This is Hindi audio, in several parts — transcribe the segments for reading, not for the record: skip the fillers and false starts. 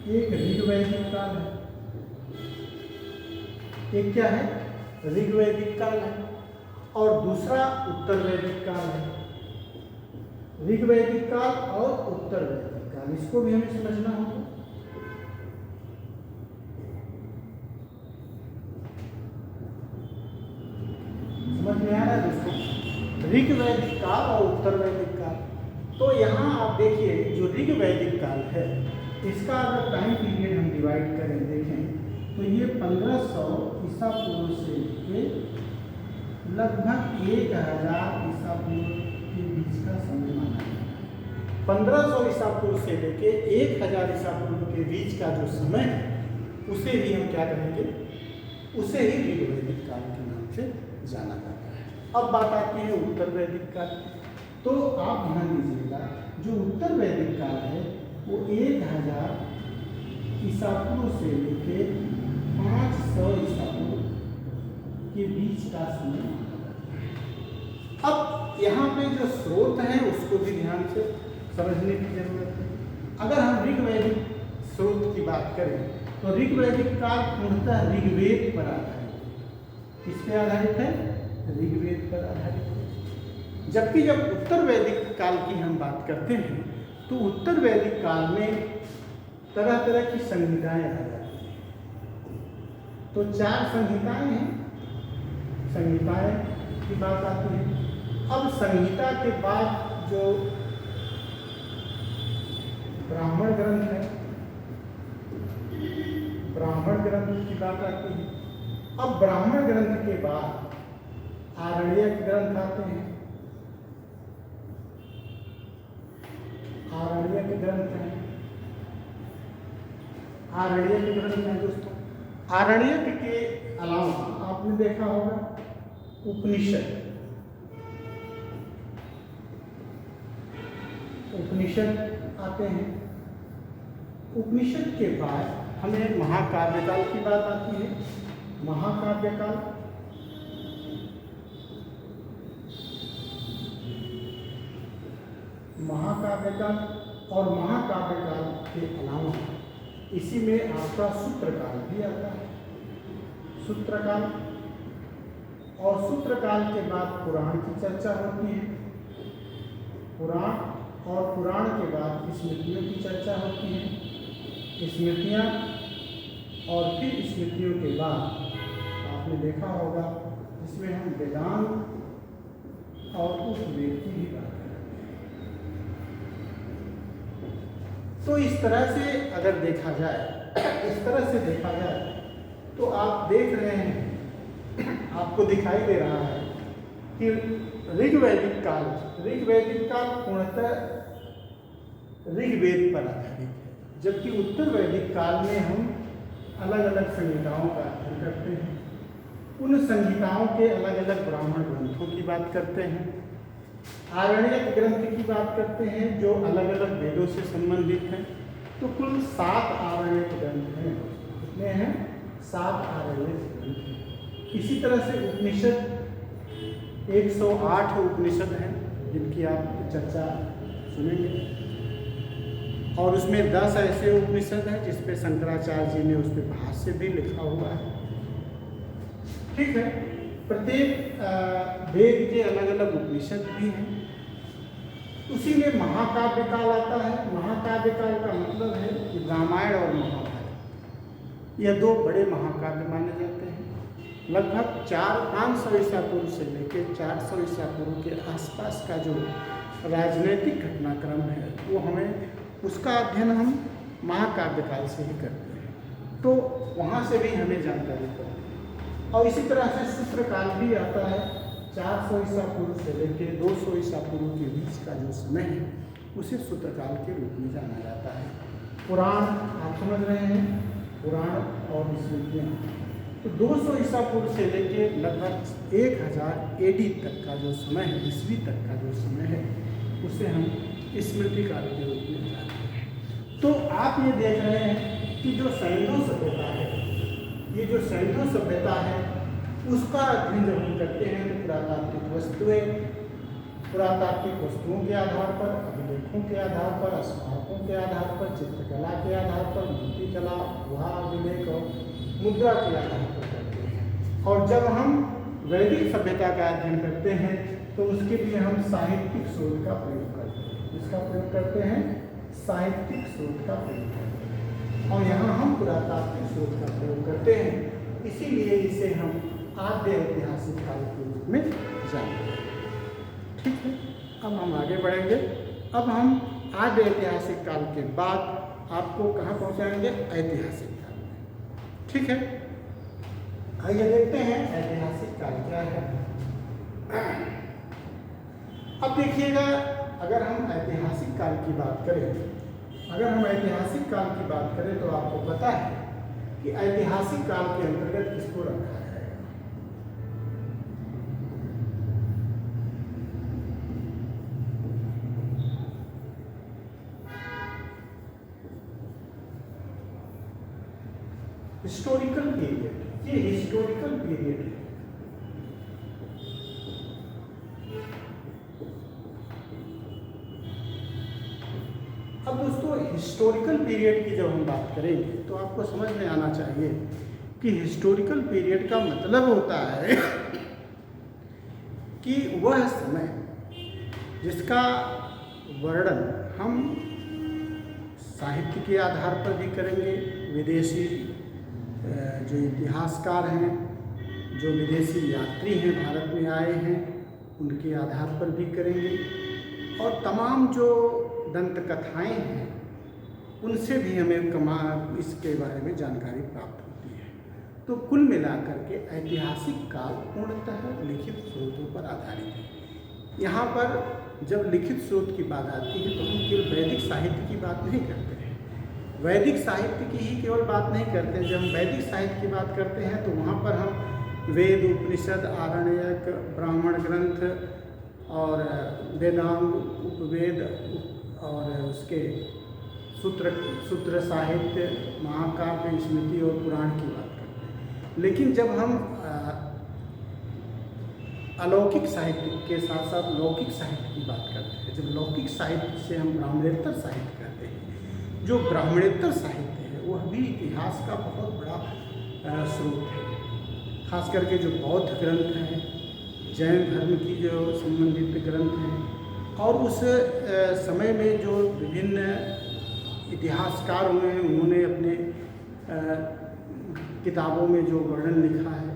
एक ऋग्वैदिक काल है, एक क्या है, ऋग्वैदिक काल है, और दूसरा उत्तर वैदिक काल है। ऋग्वैदिक काल और उत्तर वैदिक काल, इसको भी हमें समझना होगा। समझ में आ रहा है दोस्तों, ऋग्वैदिक काल और उत्तर वैदिक काल। तो यहाँ आप देखिए जो ऋग्वैदिक काल है, इसका अगर टाइम पीरियड हम डिवाइड करें देखें तो ये 1500 ईसा पूर्व से लेके लगभग 1000 ईसा पूर्व के बीच का समय माना जाता है। 1500 ईसा पूर्व से लेके 1000 ईसा पूर्व के बीच का जो समय है, उसे ही हम क्या कहेंगे, उसे ही ऋग्वैदिक काल के नाम से जाना जाता है। अब बात आती है उत्तर वैदिक काल। तो आप ध्यान दीजिएगा, जो उत्तर वैदिक काल है वो 1000 ईसा पूर्व से लेके 500 ईसा पूर्व के बीच का समय माना जाता है। अब यहाँ पे जो स्रोत हैं उसको भी ध्यान से समझने की जरूरत है। अगर हम ऋग्वैदिक स्रोत की बात करें तो ऋग्वैदिक काल पूर्णतः ऋग्वेद पर आधारित है। किस पे आधारित है? ऋग्वेद पर आधारित है। जबकि जब उत्तर वैदिक काल की हम बात करते हैं तो उत्तर वैदिक काल में तरह तरह की संहिताएं आ जाती हैं। तो 4 संहिताएं हैं, संहिताएं की बात आती है। अब संहिता के बाद जो ब्राह्मण ग्रंथ है, ब्राह्मण ग्रंथ की बात आती है। अब ब्राह्मण ग्रंथ के बाद आरण्यक ग्रंथ आते हैं, आरण्यक ग्रंथ हैं, आरण्यक ग्रंथ हैं दोस्तों। आरण्यक के अलावा आपने देखा होगा उपनिषद, उपनिषद आते हैं। उपनिषद के बाद हमें महाकाव्य काल की बात आती है। महाकाव्य काल, महाकाव्य काल, और महाकाव्य काल के अलावा इसी में आपका सूत्रकाल भी आता है, सूत्रकाल। और सूत्रकाल के बाद पुराण की चर्चा होती है, पुराण, और पुराण के बाद स्मृतियों की चर्चा होती है, स्मृतियाँ, और फिर स्मृतियों के बाद आपने देखा होगा जिसमें हम वेदांत और उपवेद की भी बात करें। तो इस तरह से अगर देखा जाए, इस तरह से देखा जाए तो आप देख रहे हैं, आपको दिखाई दे रहा है कि ऋग्वैदिक काल, ऋग्वैदिक काल पूर्णतः ऋग्वेद पर आधारित है, जबकि उत्तर वैदिक काल में हम अलग अलग संहिताओं का अध्ययन करते हैं। उन संहिताओं के अलग अलग ब्राह्मण ग्रंथों की बात करते हैं, आरण्यक ग्रंथ की बात करते हैं जो अलग अलग वेदों से संबंधित हैं। तो कुल 7 आरण्यक ग्रंथ हैं। कितने हैं? 7 आरण्यक ग्रंथ हैं। इसी तरह से उपनिषद, 108 उपनिषद हैं जिनकी आप चर्चा सुनेंगे, और उसमें 10 ऐसे उपनिषद हैं जिस पे शंकराचार्य जी ने उस पर भाष्य भी लिखा हुआ है। ठीक है, प्रत्येक वेद के अलग अलग उपनिषद भी हैं। उसी में महाकाव्य काल आता है। महाकाव्य काल का मतलब है कि रामायण और महाभारत, यह 2 बड़े महाकाव्य माने जाते हैं। लगभग 400-500 ईसा पूर्व से लेकर 400 ईसा पूर्व के आसपास का जो राजनीतिक घटनाक्रम है वो हमें, उसका अध्ययन हम महाकाव्य काल से ही करते हैं। तो वहाँ से भी हमें जानकारी पड़ती है। और इसी तरह से सूत्रकाल भी आता है। 400 ईसा पूर्व से लेकर 200 ईसा पूर्व के बीच का जो समय है उसे सूत्रकाल के रूप में जाना जाता है। पुराण आप समझ रहे हैं, पुराण और स्मृतियाँ। तो 200 ईसा पूर्व से लेकर लगभग 1000 AD तक का जो समय है, ईस्वी तक का जो समय है, उसे हम स्मृति काल के रूप में जानते हैं। तो आप ये देख रहे हैं कि जो सैंधव सभ्यता है, ये जो सैंधव सभ्यता है उसका अध्ययन जब हम करते हैं तो पुरातात्विक वस्तुएं पुरातात्विक वस्तुओं के आधार पर, अभिलेखों के आधार पर, स्मारकों के आधार पर, चित्रकला के आधार पर, मूर्तिकला, गुहा अभिलेख और मुद्रा के आधार पर करते हैं। और जब हम वैदिक सभ्यता का अध्ययन करते हैं तो उसके लिए हम साहित्यिक शोध का प्रयोग करते हैं। इसका प्रयोग करते हैं, साहित्यिक शोध का प्रयोग करते हैं। और यहाँ हम पुरातात्विक शोध का प्रयोग करते हैं, इसीलिए इसे हम आद्य ऐतिहासिक काल के रूप में जानते हैं। ठीक है, अब हम आगे बढ़ेंगे। अब हम आद्य ऐतिहासिक काल के बाद आपको कहाँ पहुँचाएंगे? ऐतिहासिक काल में। ठीक है, आइए देखते हैं ऐतिहासिक काल क्या है। अब देखिएगा, अगर हम ऐतिहासिक काल की बात करें, तो आपको पता है कि ऐतिहासिक काल के अंतर्गत किसको रखा जाएगा? Historical period. ये हिस्टोरिकल पीरियड है। अब दोस्तों, हिस्टोरिकल पीरियड की जब हम बात करेंगे तो आपको समझ में आना चाहिए कि हिस्टोरिकल पीरियड का मतलब होता है कि वह समय जिसका वर्णन हम साहित्य के आधार पर भी करेंगे, विदेशी जो इतिहासकार हैं, जो विदेशी यात्री हैं, भारत में आए हैं, उनके आधार पर भी करेंगे, और तमाम जो दंत कथाएँ हैं उनसे भी हमें इसके बारे में जानकारी प्राप्त होती है। तो कुल मिलाकर के ऐतिहासिक काल पूर्णतः लिखित स्रोतों पर आधारित है। यहाँ पर जब लिखित स्रोत की बात आती है तो हम केवल वैदिक साहित्य की बात नहीं करते हैं, वैदिक साहित्य की ही केवल बात नहीं करते हैं। जब हम वैदिक साहित्य की बात करते हैं तो वहाँ पर हम वेद, उपनिषद, आरण्यक, ब्राह्मण ग्रंथ और वेदांग, उपवेद और उसके सूत्र साहित्य, महाकाव्य, स्मृति और पुराण की बात करते हैं। लेकिन जब हम अलौकिक साहित्य के साथ साथ लौकिक साहित्य की बात करते हैं, जब लौकिक साहित्य से हम ब्राह्मणेतर साहित्य करते हैं, जो ब्राह्मणेतर साहित्य है वह भी इतिहास का बहुत बड़ा स्रोत है। खास करके जो बौद्ध ग्रंथ हैं, जैन धर्म की जो संबंधित ग्रंथ हैं, और उस समय में जो विभिन्न इतिहासकार हुए हैं उन्होंने अपने किताबों में जो वर्णन लिखा है,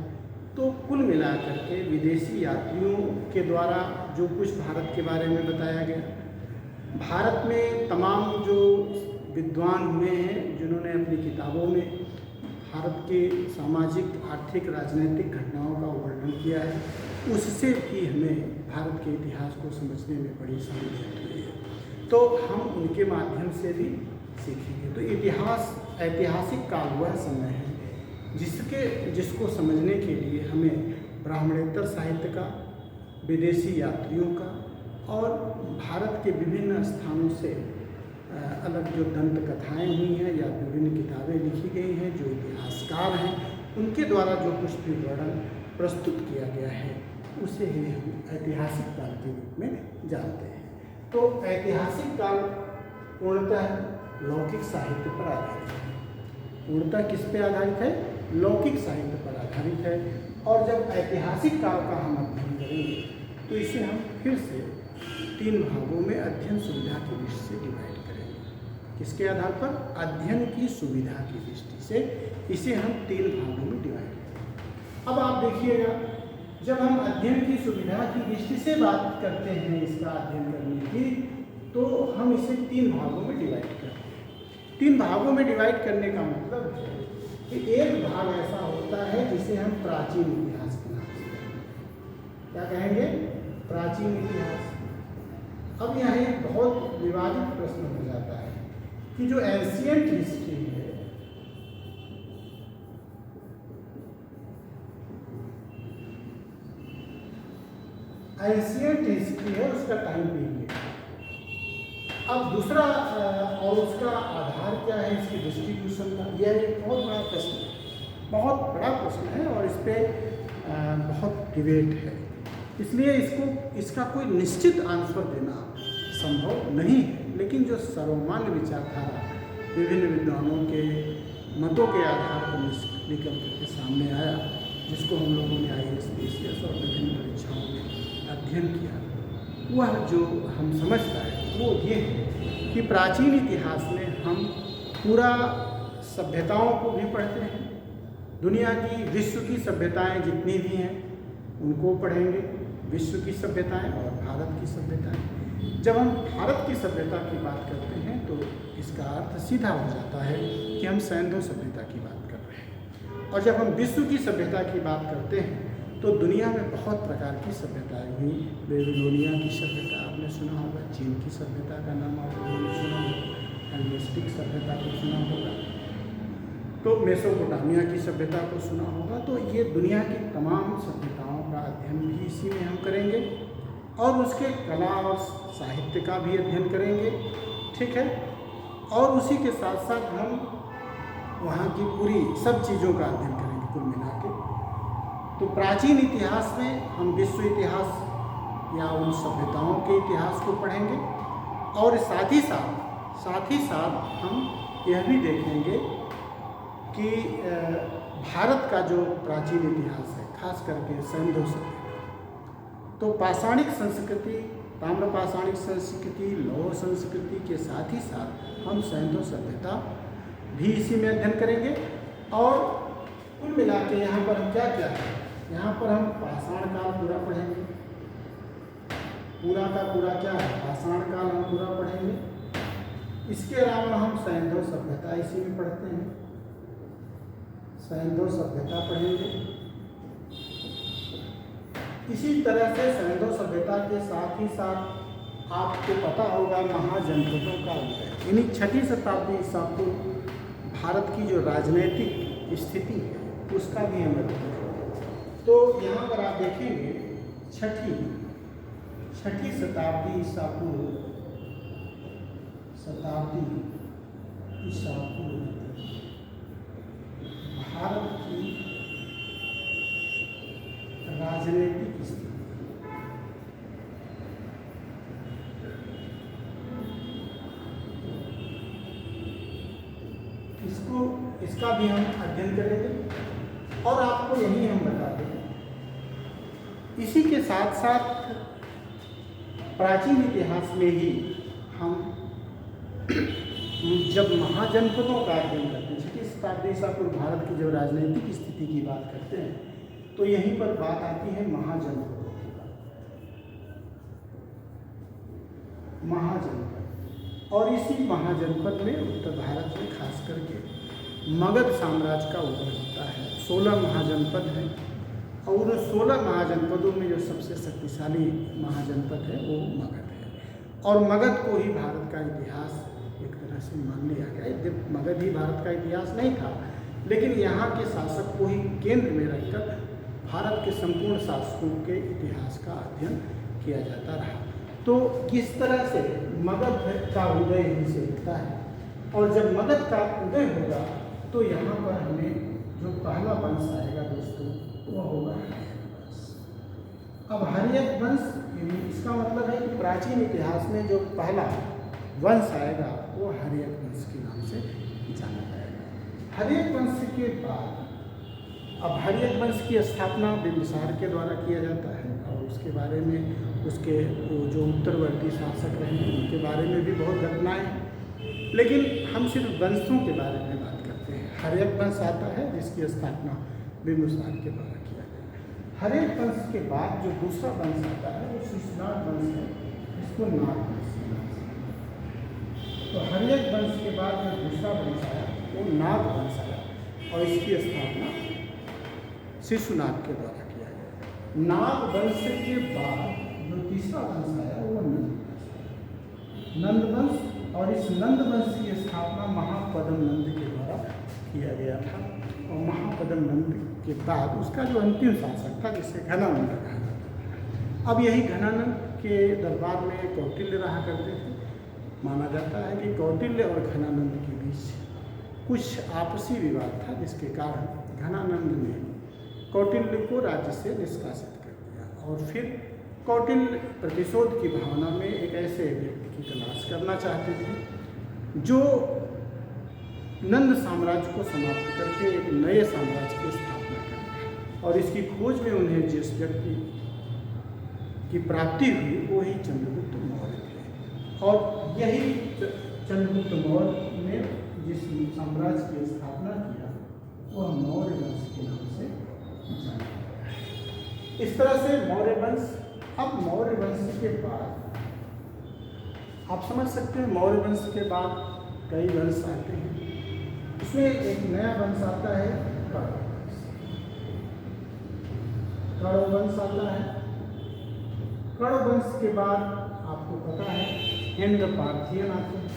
तो कुल मिलाकर के विदेशी यात्रियों के द्वारा जो कुछ भारत के बारे में बताया गया, भारत में तमाम जो विद्वान हुए हैं जिन्होंने अपनी किताबों में भारत के सामाजिक, आर्थिक, राजनीतिक घटनाओं का वर्णन किया है, उससे भी हमें भारत के इतिहास को समझने में बड़ी सहूलियत हुई है। तो हम उनके माध्यम से भी सीखेंगे। तो ऐतिहासिक काल वह समय है जिसको समझने के लिए हमें ब्राह्मणेतर साहित्य का, विदेशी यात्रियों का और भारत के विभिन्न स्थानों से अलग जो दंत कथाएँ हुई हैं या विभिन्न किताबें लिखी गई हैं, जो इतिहासकार हैं उनके द्वारा जो कुछ भी वर्णन प्रस्तुत किया गया है उसे ही हम ऐतिहासिक काल के रूप में जानते हैं। तो ऐतिहासिक काल पूर्णतः लौकिक साहित्य पर आधारित है। पूर्णतः किस पे आधारित है? लौकिक साहित्य पर आधारित है। और जब ऐतिहासिक काल का हम अध्ययन करेंगे तो इसे हम फिर से 3 भागों में अध्ययन सुविधा की दृष्टि से डिवाइड करेंगे। किसके आधार पर? अध्ययन की सुविधा की दृष्टि से इसे हम 3 भागों में डिवाइड करेंगे। अब आप देखिएगा, जब हम अध्ययन की सुविधा की दृष्टि से बात करते हैं इसका अध्ययन करने की, तो हम इसे 3 भागों में डिवाइड करते हैं। 3 भागों में डिवाइड करने का मतलब है कि एक भाग ऐसा होता है जिसे हम प्राचीन इतिहास के नाम से कहेंगे। क्या कहेंगे? प्राचीन इतिहास। अब यहाँ एक बहुत विवादित प्रश्न हो जाता है कि जो एंशिएंट हिस्ट्री है, उसका टाइम पीरियड। अब दूसरा और उसका आधार क्या है इसकी डिस्ट्रीब्यूशन का, यह एक बहुत बड़ा प्रश्न है, बहुत बड़ा प्रश्न है और इस पर बहुत डिबेट है। इसलिए इसका कोई निश्चित आंसर देना संभव नहीं है, लेकिन जो सर्वमान्य विचारधारा विभिन्न विद्वानों के मतों के आधार पर निकल करके सामने आया, जिसको हम लोगों ने IAS PCS और विभिन्न परीक्षाओं में अध्ययन किया, वह जो हम समझता है वो ये है कि प्राचीन इतिहास में हम पूरा सभ्यताओं को भी पढ़ते हैं, दुनिया की विश्व की सभ्यताएं जितनी भी हैं उनको पढ़ेंगे, विश्व की सभ्यताएं और भारत की सभ्यताएं। जब हम भारत की सभ्यता की बात करते हैं तो इसका अर्थ सीधा हो जाता है कि हम सैंधव सभ्यता की बात कर रहे हैं, और जब हम विश्व की सभ्यता की बात करते हैं तो दुनिया में बहुत प्रकार की सभ्यताएं हुई। बेबीलोनिया की सभ्यता आपने सुना होगा, चीन की सभ्यता का नाम आपने सुना होगा, हेलेनिस्टिक सभ्यता को सुना होगा, तो मेसोपोटामिया की सभ्यता को सुना होगा। तो ये दुनिया की तमाम सभ्यताओं का अध्ययन भी इसी में हम करेंगे, और उसके कला और साहित्य का भी अध्ययन करेंगे, ठीक है। और उसी के साथ साथ हम वहाँ की पूरी सब चीज़ों का अध्ययन करेंगे कुल मिला के। तो प्राचीन इतिहास में हम विश्व इतिहास या उन सभ्यताओं के इतिहास को पढ़ेंगे, और साथ ही साथ हम यह भी देखेंगे कि भारत का जो प्राचीन इतिहास है, खास करके सैंधव सभ्यता, तो पाषाणिक संस्कृति, ताम्रपाषाणिक संस्कृति, लौह संस्कृति के साथ ही साथ हम सैंधव सभ्यता भी इसी में अध्ययन करेंगे। और कुल मिला के यहाँ पर हम क्या है, यहाँ पर हम पाषाण काल पूरा पढ़ेंगे, पूरा का पूरा क्या है, पाषाण काल हम पूरा पढ़ेंगे। इसके अलावा हम सैंधव सभ्यता इसी में पढ़ते हैं, सैंधव सभ्यता पढ़ेंगे। इसी तरह से सैंधव सभ्यता के साथ ही साथ आपको पता होगा महाजनपदों का उदय, यानी 6ठी शताब्दी ईसा पूर्व भारत की जो राजनीतिक स्थिति है उसका भी हम अध्ययन करेंगे। तो यहाँ पर आप देखेंगे 6ठी शताब्दी ईसा पूर्व, भारत की राजनीतिक स्थिति, इसका भी हम अध्ययन करेंगे। और आपको यही हम बता दें, इसी के साथ साथ प्राचीन इतिहास में ही हम जब महाजनपदों का अध्ययन करते हैं, 6ठी शताब्दी ईसा पूर्व भारत की जब राजनीतिक स्थिति की बात करते हैं तो यहीं पर बात आती है महाजनपदों की बात, महाजनपद। और इसी महाजनपद में उत्तर भारत में खास करके मगध साम्राज्य का उदय होता है। 16 महाजनपद हैं, और 16 महाजनपदों में जो सबसे शक्तिशाली महाजनपद है वो मगध है, और मगध को ही भारत का इतिहास एक तरह से मान लिया गया है। जब मगध ही भारत का इतिहास नहीं था, लेकिन यहाँ के शासक को ही केंद्र में रखकर भारत के संपूर्ण शासकों के इतिहास का अध्ययन किया जाता रहा। तो किस तरह से मगध का उदय ही से होता है, और जब मगध का उदय होगा तो यहाँ पर हमें जो पहला वंश आएगा दोस्तों वो होगा हर्यक वंश। अब हर्यक वंश, इसका मतलब है कि प्राचीन इतिहास में जो पहला वंश आएगा वो हर्यक वंश के नाम से जाना जाएगा। हर्यक वंश के बाद, अब हर्यक वंश की स्थापना बिंबिसार के द्वारा किया जाता है, और उसके बारे में उसके जो उत्तरवर्ती शासक रहे हैं उनके बारे में भी बहुत घटनाएं हैं, लेकिन हम सिर्फ वंशों के बारे में बात करते हैं। हर्यक वंश आता है जिसकी स्थापना बिंबिसार के द्वारा किया गया। हर्यक वंश के बाद जो दूसरा वंश आता है वो शिशुनाग वंश है, इसको नाग वंश। तो हर्यक वंश के बाद जो दूसरा वंश आया वो नाग वंश आया, और इसकी स्थापना शिशुनाग के द्वारा किया गया। नाग वंश के बाद जो तीसरा वंश आया वो नंद वंश, और इस नंद वंश की स्थापना महापद्म नंद के द्वारा किया गया था। और महापद्म नंद के बाद उसका जो अंतिम शासक था जिसे घनानंद कहा जाता। अब यही घनानंद के दरबार में कौटिल्य रहा करते थे। माना जाता है कि कौटिल्य और घनानंद के बीच कुछ आपसी विवाद था, जिसके कारण घनानंद ने कौटिल्य को राज्य से निष्कासित कर दिया, और फिर कौटिल्य प्रतिशोध की भावना में एक ऐसे व्यक्ति की तलाश करना चाहते थे जो नंद साम्राज्य को समाप्त करके एक नए साम्राज्य की स्थापना करे, और इसकी खोज में उन्हें जिस व्यक्ति की प्राप्ति हुई वो ही चंद्रगुप्त मौर्य थे। और यही चंद्रगुप्त मौर्य ने जिस साम्राज्य की स्थापना किया वह मौर्य वंश के नाम से जाना जाता है। इस तरह से मौर्य वंश, अब मौर्य वंश के बाद आप समझ सकते हैं मौर्य वंश के बाद कई वंश आते हैं। इसमें एक नया वंश आता है कण्व वंश आता है। कण्व वंश के बाद आपको पता है हिंद पार्थियन आते हैं।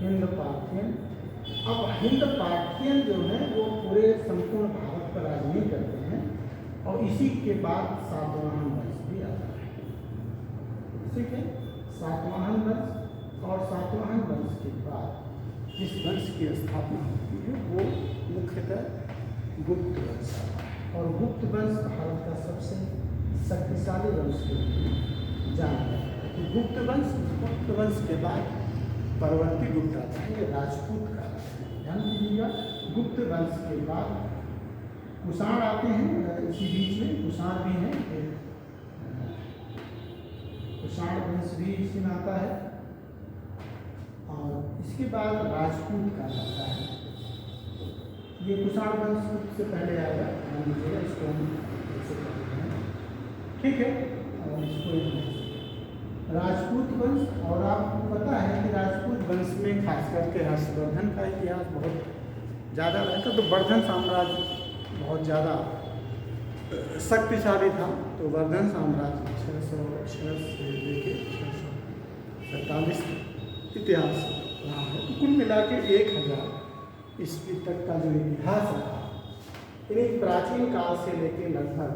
हिंद पार्थियन, अब हिंद पार्थियन जो है वो पूरे संपूर्ण भारत पर राज नहीं करते हैं, और इसी के बाद सातवाहन वंश भी आता है। ठीक है, सातवाहन वंश, और सातवाहन वंश के बाद जिस वंश की स्थापना होती है वो मुख्यतः गुप्त वंश आता है, और गुप्त वंश भारत का सबसे शक्तिशाली वंश के रूप में जाना जाता है। तो गुप्त वंश के बाद परवर्ती गुप्त आता है, ये राजपूत का ध्यान दीजिएगा। गुप्त वंश के बाद कुषाण आते हैं, इसी बीच में कुषाण भी हैं, कुषाण वंश भी इसमें आता है, और इसके बाद राजपूत का आता है। ये कुषाण वंश से पहले आएगा, ध्यान दीजिएगा, इसको हम ऐसे करते हैं, ठीक है। और इसको राजपूत वंश, और आपको पता है कि राजपूत वंश में खास करके हर्षवर्धन का इतिहास बहुत ज़्यादा रहता, तो वर्धन साम्राज्य बहुत ज़्यादा शक्तिशाली था। तो वर्धन साम्राज्य 606 से लेके 647 इतिहास रहा है। तो कुल मिला के 1000 ईस्वी तक का जो इतिहास रहा, यानी प्राचीन काल से लेके लगभग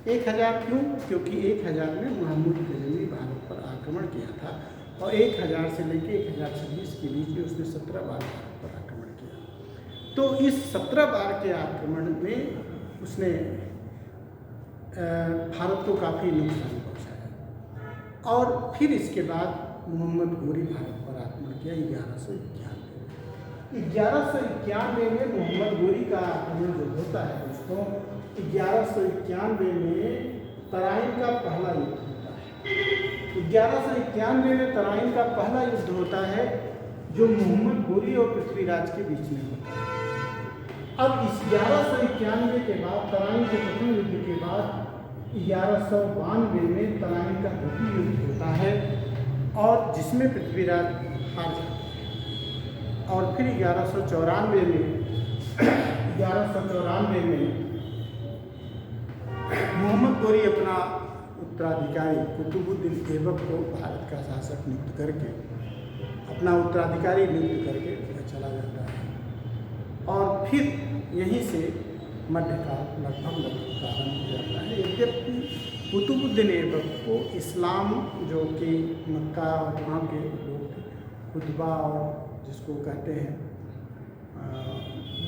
1000 क्यों? क्योंकि 1000 में महमूद गजनी भारत पर आक्रमण किया था, और 1000 से लेके 1026 के बीच में उसने 17 बार भारत पर आक्रमण किया। तो इस 17 बार के आक्रमण में उसने भारत को काफ़ी नुकसान पहुंचाया, और फिर इसके बाद मोहम्मद घोरी भारत पर आक्रमण किया 1191 में मोहम्मद घोरी का आक्रमण जो होता है दोस्तों, 1191 में तराइन का पहला युद्ध होता है। 1191 में तराइन का पहला युद्ध होता है जो मोहम्मद घोरी और पृथ्वीराज के बीच में होता है। अब इस 1191 के बाद, तराइन के प्रथम युद्ध के बाद 1192 में तराइन का द्वितीय युद्ध होता है, और जिसमें पृथ्वीराज हार जाते हैं। और फिर 1194 में मोहम्मद घोरी अपना उत्तराधिकारी कुतुबुद्दीन ऐबक को भारत का शासक नियुक्त करके, अपना उत्तराधिकारी नियुक्त करके वह चला जाता है, और फिर यहीं से मध्यकाल लगभग प्रारंभ हो जाता है। यद्यपि कुतुबुद्दीन ऐबक को इस्लाम, जो कि मक्का और वहाँ के लोग थे, खुतबा और जिसको कहते हैं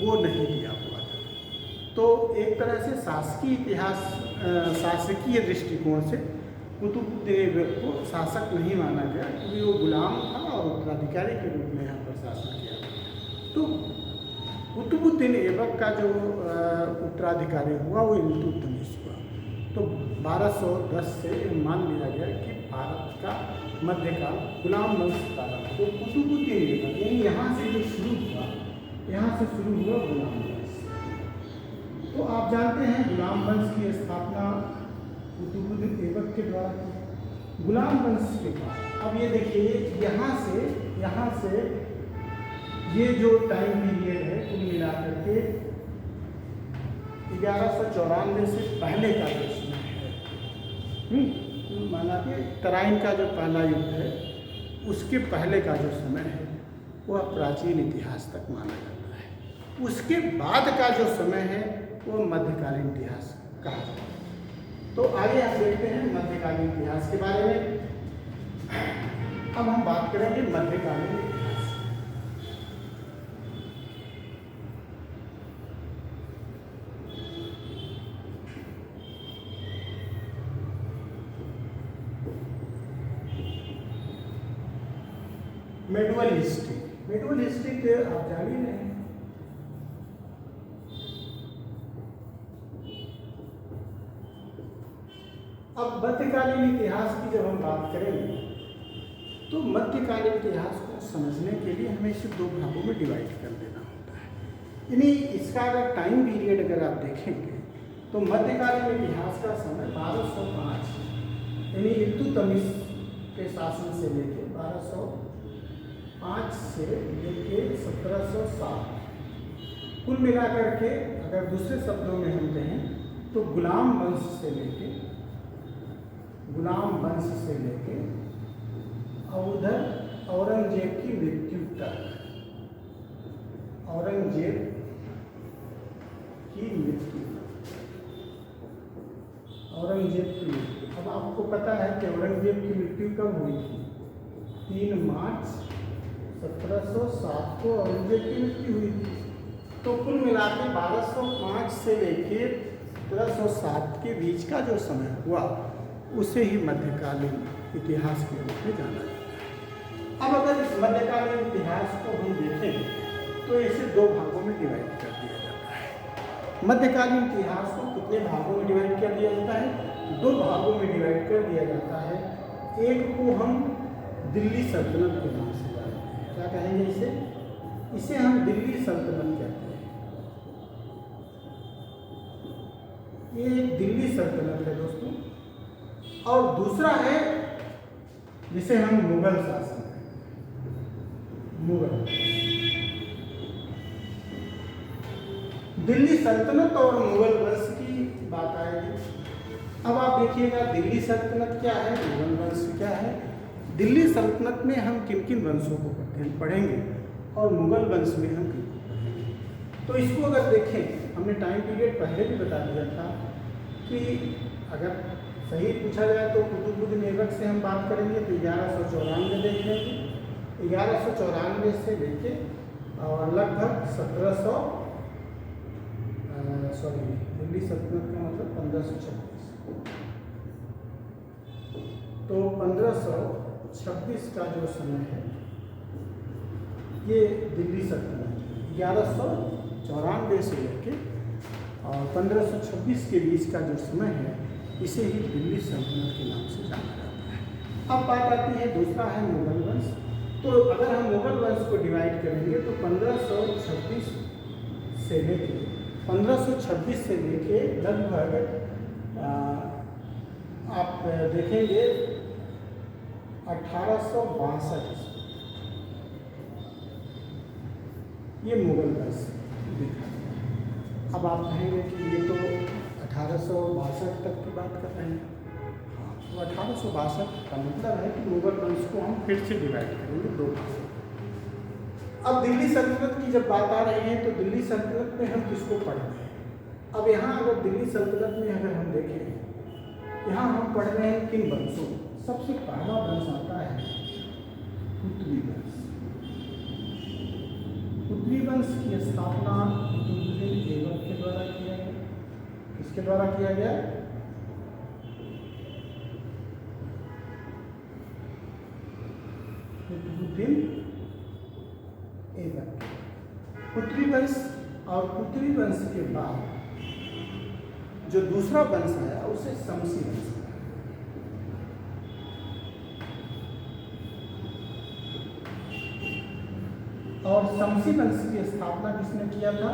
वो नहीं दिया हुआ था। तो एक तरह से शासकीय इतिहास, शासकीय दृष्टिकोण से कुतुबुद्दीन ऐबक को शासक नहीं माना गया, क्योंकि वो गुलाम था और उत्तराधिकारी के रूप में यहाँ पर शासन किया। तो कुतुबुद्दीन ऐबक का जो उत्तराधिकारी हुआ वो इल्तुतमिश हुआ। तो 1210 से मान लिया गया कि भारत का मध्यकाल गुलाम वंश का था। तो कुतुबुद्दीन ऐबक यानी यहाँ से जो शुरू हुआ गुलाम वंश। तो आप जानते हैं गुलाम वंश की स्थापना कुतुबुद्दीन ऐबक के द्वारा की। गुलाम वंश के बाद अब ये देखिए, यहाँ से ये जो टाइम पीरियड है कुल मिलाकर के 1194 से पहले का जो समय है, माना कि तराइन का जो पहला युद्ध है उसके पहले का जो समय है वह प्राचीन इतिहास तक माना जाता है। उसके बाद का जो समय है वो मध्यकालीन इतिहास कहा जाता है। तो आगे हम देखते हैं मध्यकालीन इतिहास के बारे में। अब हम बात करेंगे मध्यकालीन इतिहास। Medieval history. मेडुअल हिस्ट्री के आप जान ही रहे हैं। अब मध्यकालीन इतिहास की जब हम बात करेंगे तो मध्यकालीन इतिहास को समझने के लिए हमें इसे दो भागों में डिवाइड कर देना होता है। यानी इसका अगर टाइम पीरियड अगर आप देखेंगे तो मध्यकालीन इतिहास का समय 1205 यानी इल्तुतमिश के शासन से लेके 1205 से लेके 1707, कुल मिलाकर के अगर दूसरे शब्दों में हम कहें तो गुलाम वंश से लेके औरंगजेब की मृत्यु तक, औरंगजेब की मृत्यु। अब आपको पता है कि औरंगजेब की मृत्यु कब हुई थी? 3 मार्च 1707 को औरंगजेब की मृत्यु हुई थी। तो कुल मिलाकर 1205 से लेके 1707 के बीच का जो समय हुआ उसे ही मध्यकालीन इतिहास के रूप में जाना जाता है। अब अगर इस मध्यकालीन इतिहास को हम देखें तो इसे दो भागों में डिवाइड कर दिया जाता है। मध्यकालीन इतिहास को कितने भागों में डिवाइड कर दिया जाता है? 2 भागों में डिवाइड कर दिया जाता है। एक को हम दिल्ली सल्तनत के नाम से जानते हैं। क्या कहेंगे इसे हम दिल्ली सल्तनत कहते हैं। ये एक दिल्ली सल्तनत है दोस्तों। और दूसरा है जिसे हम मुगल शासन कहते हैं। मुगल दिल्ली सल्तनत और मुगल वंश की बात आएगी। अब आप देखिएगा दिल्ली सल्तनत क्या है, मुगल वंश क्या है। दिल्ली सल्तनत में हम किन किन वंशों को पढ़ेंगे और मुगल वंश में हम किन को पढ़ेंगे। तो इसको अगर देखें, हमने टाइम पीरियड पहले भी बता दिया था कि अगर सही पूछा जाए तो कुतुबुद्दीन ऐबक से हम बात करेंगे तो 1194 देख लेंगे। 1194 से लेके और लगभग 1700 दिल्ली सल्तनत का मतलब 1526, तो 1526 का जो समय है ये दिल्ली सल्तनत 1194 से लेके और 1526 के बीच का जो समय है इसे ही दिल्ली सल्तनत के नाम से जाना जाता है। अब बात आती है, दूसरा है मुगल वंश। तो अगर हम मुगल वंश को डिवाइड करेंगे तो 1526 से लेके लगभग आप देखेंगे 1862 ये मुगल वंश दिखा। अब आप कहेंगे कि ये तो 1862 तक की बात कर रहे हैं। तो 1862 का मतलब है कि मुगल वंश को हम फिर से डिवाइड करेंगे 2 भागों। अब दिल्ली सल्तनत की जब बात आ रही है तो दिल्ली सल्तनत में हम किसको पढ़ रहे हैं? अब यहाँ अगर दिल्ली सल्तनत में अगर हम देखें, यहाँ हम पढ़ रहे हैं किन वंशों? सबसे पहला वंश आता है कुतुबी वंश। कुतुबी वंश की स्थापना कुतुबुद्दीन ऐबक के द्वारा किया गया। किसके द्वारा किया गया? कुतुबुद्दीन ऐबक। कुतुबी वंश और कुतुबी वंश के बाद जो दूसरा वंश आया उसे शमसी वंश कहा। और शमसी वंश की स्थापना किसने किया था?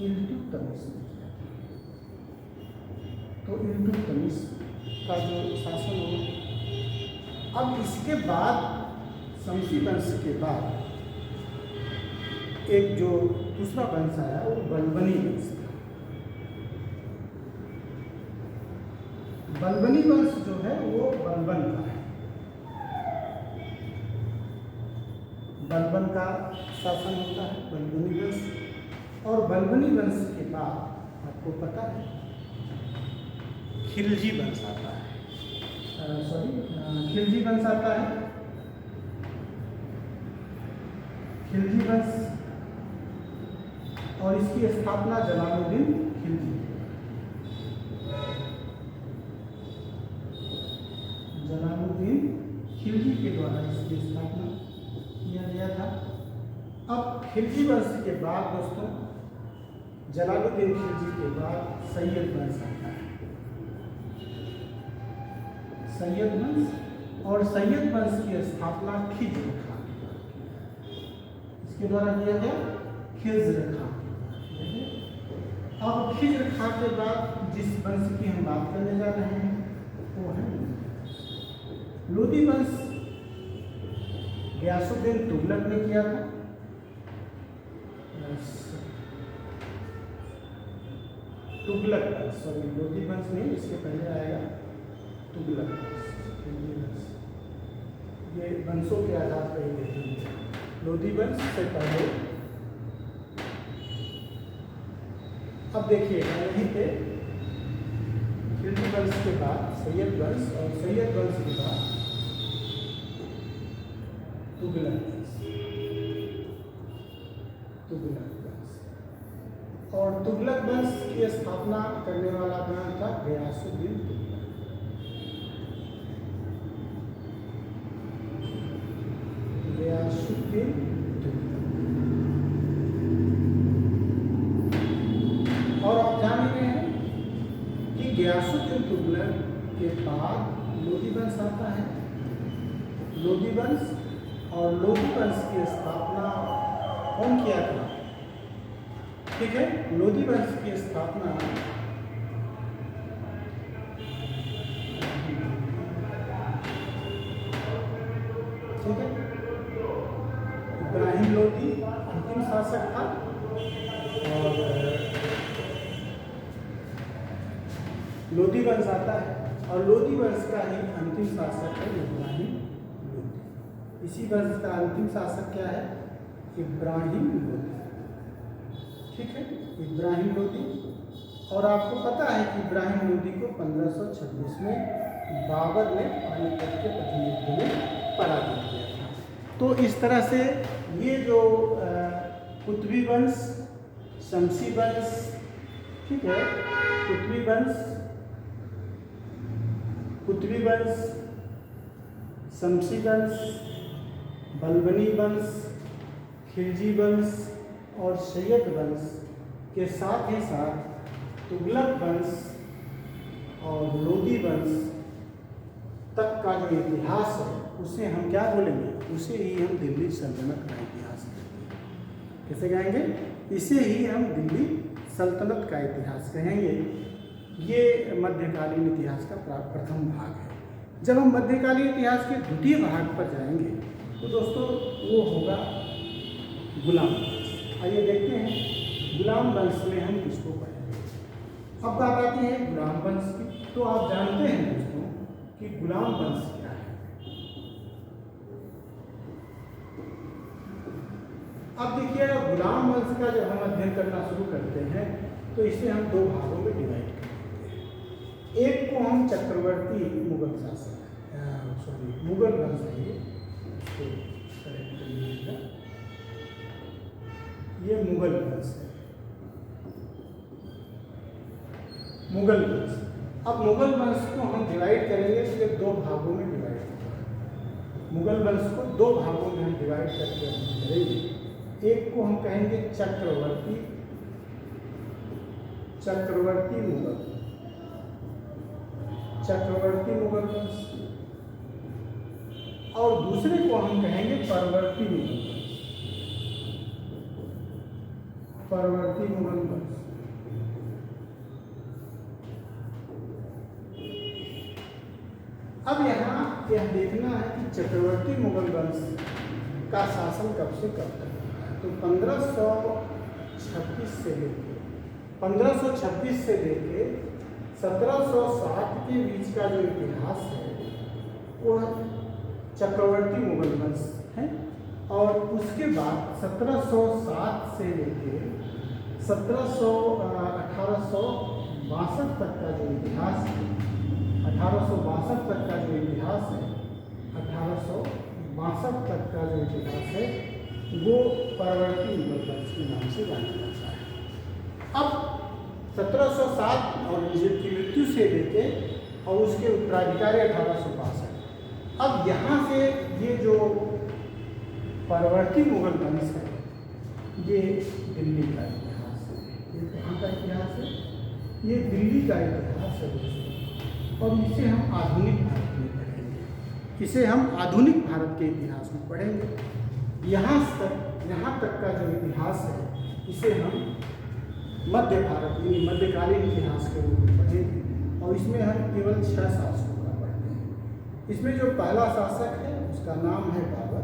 इल्तुतमिश ने किया था। तो इल्तुतमिश का जो शासन हो, अब इसके बाद शमसी वंश के बाद एक जो दूसरा वंश आया वो बलबनी वंश था। बलबनी वंश जो है वो बलबन का है। बलबन का शासन होता है बलबनी वंश। और बलबनी वंश के बाद आपको पता है खिलजी वंश आता है। खिलजी वंश आता है। खिलजी वंश और इसकी स्थापना जलालुद्दीन खिलजी, जलालुद्दीन खिलजी के द्वारा इसकी स्थापना किया गया था। अब खिलजी वंश के बाद दोस्तों, जलालुद्दीन खिलजी के बाद सैयद वंश आता है, सैयद वंश। और सैयद वंश की स्थापना खिज्र खान इसके द्वारा किया गया, खिज्र खान। अब खिज्र खान के बाद जिस वंश की हम बात करने जा रहे हैं वो है लोदी वंश। गियासुद्दीन तुगलक ने किया था। तुगलक वंश, सॉरी लोदी वंश नहीं, इसके पहले आएगा तुगलक वंश। ये वंशों के आधार पर ही देखेंगे। लोदी वंश से पहले, अब देखिएगा यहीं पे खिलजी वंश के बाद सैयद वंश, और सैयद वंश के बाद तुगलक वंश, तुगलक वंश। और तुगलक वंश की स्थापना करने वाला नाम था गियासुद्दीन तुगलक। गियासुद्दीन तुगलक। और आप जान रहे हैं कि गियासुद्दीन तुगलक के बाद लोदी वंश आता है, लोदी वंश। और लोदी वंश की स्थापना कौन किया था? ठीक है, लोदी वंश की स्थापना ठीक है, इब्राहिम लोदी अंतिम शासक था। और लोदी वंश आता है, और लोदी वंश का ही अंतिम शासक है इब्राहिम लोदी। इसी वंश का अंतिम शासक क्या है? इब्राहिम लोदी। ठीक है, इब्राहिम लोदी। और आपको पता है कि इब्राहिम लोदी को 1526 में बाबर ने पानीपत के प्रतिनिधि में पराजित किया था। तो इस तरह से ये जो कुतुबी वंश, शमसी वंश, ठीक है, कुतुबी वंश, कुतुबी वंश, शमसी वंश, बलबनी वंश, खिलजी वंश और सैयद वंश के साथ ही साथ तुगलक वंश और लोदी वंश तक का जो इतिहास है उसे हम क्या बोलेंगे? उसे ही हम दिल्ली सल्तनत का इतिहास कहेंगे। कैसे कहेंगे? इसे ही हम दिल्ली सल्तनत का इतिहास कहेंगे। ये मध्यकालीन इतिहास का प्रथम भाग है। जब हम मध्यकालीन इतिहास के द्वितीय भाग पर जाएंगे तो दोस्तों वो होगा गुलाम वंश। आइए देखते हैं गुलाम वंश में हम किसको पढ़ेंगे। अब बात आती है गुलाम वंश की। तो आप जानते हैं दोस्तों कि गुलाम वंश क्या है। अब देखिएगा, गुलाम वंश का जब हम अध्ययन करना शुरू करते हैं तो इसे हम दो भागों में डिवाइड कर देते हैं। एक को हम चक्रवर्ती मुगल शासक, सॉरी मुगल वंश है, इसको करेक्ट करिएगा, ये मुगल वंश है, मुगल वंश। अब मुगल वंश को हम डिवाइड करेंगे तो ये दो भागों में डिवाइड होगा। मुगल वंश को दो भागों में हम डिवाइड करके हम करेंगे। एक को हम कहेंगे चक्रवर्ती, चक्रवर्ती मुगल, चक्रवर्ती मुगल वंश, और दूसरे को हम कहेंगे परवर्ती मुगल वंश, परवर्ती मुगल वंश। अब यहाँ यह देखना है कि चक्रवर्ती मुगल वंश का शासन कब से कब तक है। तो 1536 से लेके 1526 से लेके 1760 के बीच का जो इतिहास है वह चक्रवर्ती मुगल वंश है। और उसके बाद 1707 से लेके 1862 तक का जो इतिहास है, 1862 तक का जो इतिहास है, 1862 तक का जो इतिहास है वो परवर्ती मुगल वंश के नाम से जाना जाता है। अब 1707 और की मृत्यु से लेके और उसके उत्तराधिकारी 1862। अब यहाँ से ये जो परवर्ती मुगल वंश है, ये दिल्ली का इतिहास है। ये कहाँ का इतिहास है? ये दिल्ली का इतिहास है दोस्तों। और इसे हम आधुनिक भारत में पढ़ेंगे। इसे हम आधुनिक भारत के इतिहास में पढ़ेंगे। यहाँ तक का जो इतिहास है, इसे हम मध्य भारत यानी मध्यकालीन इतिहास के रूप में पढ़ेंगे। और इसमें हम केवल 6 शासकों का पढ़ते हैं। इसमें जो पहला शासक है उसका नाम है बाबर,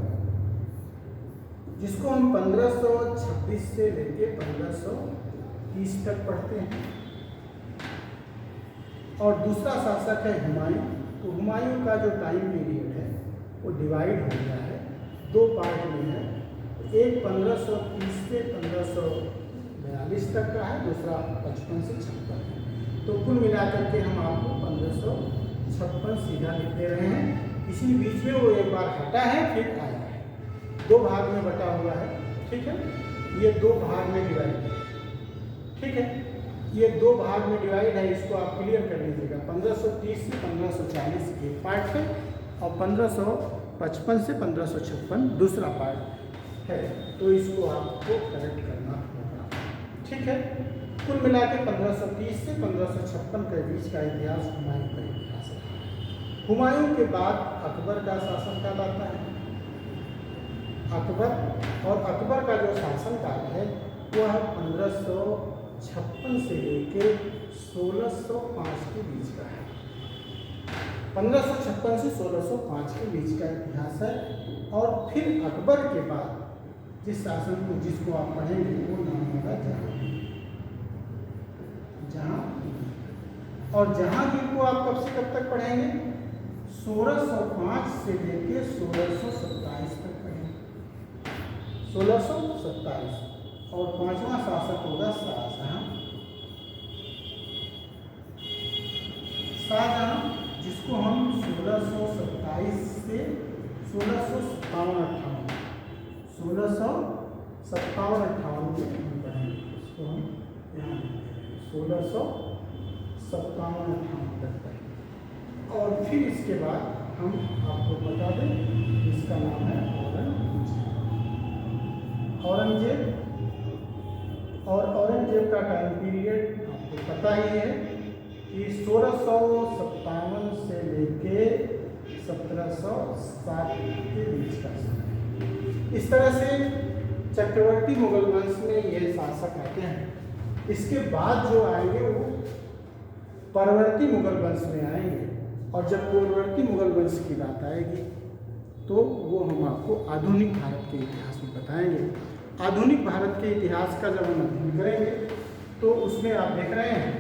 जिसको हम 1526 से लेकर 1530 तक पढ़ते हैं। और दूसरा शासक है हुमायूं। तो हुमायूं का जो टाइम पीरियड है वो डिवाइड हो गया है, 2 पार्ट में है। एक 1530 से 1542 तक का है, दूसरा 55 से 56 है। तो कुल मिलाकर के हम आपको 1556 सीधा लिख दे रहे हैं। इसी बीच में वो एक बार हटा है फिर आया है, 2 भाग में बटा हुआ है। ठीक है, ये 2 भाग में डिवाइड है। ठीक है, ये 2 भाग में डिवाइड है, इसको आप क्लियर कर लीजिएगा। 1530 से 1540 एक पार्ट है और 1555 से 1556 दूसरा पार्ट है। तो इसको आपको करेक्ट करना होगा। ठीक है, कुल मिला के 1530 से 1556 के बीच का इतिहास हुमायूं का इतिहास है। हुमायूं के बाद अकबर का शासनकाल आता है। अकबर का जो शासनकाल है वह 1556 से लेकर 1605 के बीच का है। 1556 से 1605 के बीच का इतिहास है। और फिर अकबर के बाद जिस शासन को जिसको आप पढ़ेंगे वो नाम होगा जहांगीर। और जहांगीर को आप कब से कब तक पढ़ेंगे? 1605 से लेकर 1627 तक पढ़ेंगे। 1627। और 5वां शासक होगा शाहजहां, जिसको हम 1627 से 1657-58 में हम पढ़ेंगे। इसको हम यहाँ 1657-58 तक पढ़ेंगे। और फिर इसके बाद हम आपको बता दें, इसका नाम है औरंगजेब। और औरंगजेब का टाइम पीरियड आपको पता ही है कि 1657 से लेके 1707 के बीच का समय। इस तरह से चक्रवर्ती मुगल वंश में ये शासक आते हैं। इसके बाद जो आएंगे वो परवर्ती मुगल वंश में आएंगे। और जब परवर्ती मुगल वंश की बात आएगी तो वो हम आपको आधुनिक भारत के इतिहास में बताएंगे। आधुनिक भारत के इतिहास का जब हम अध्ययन करेंगे तो उसमें आप देख रहे हैं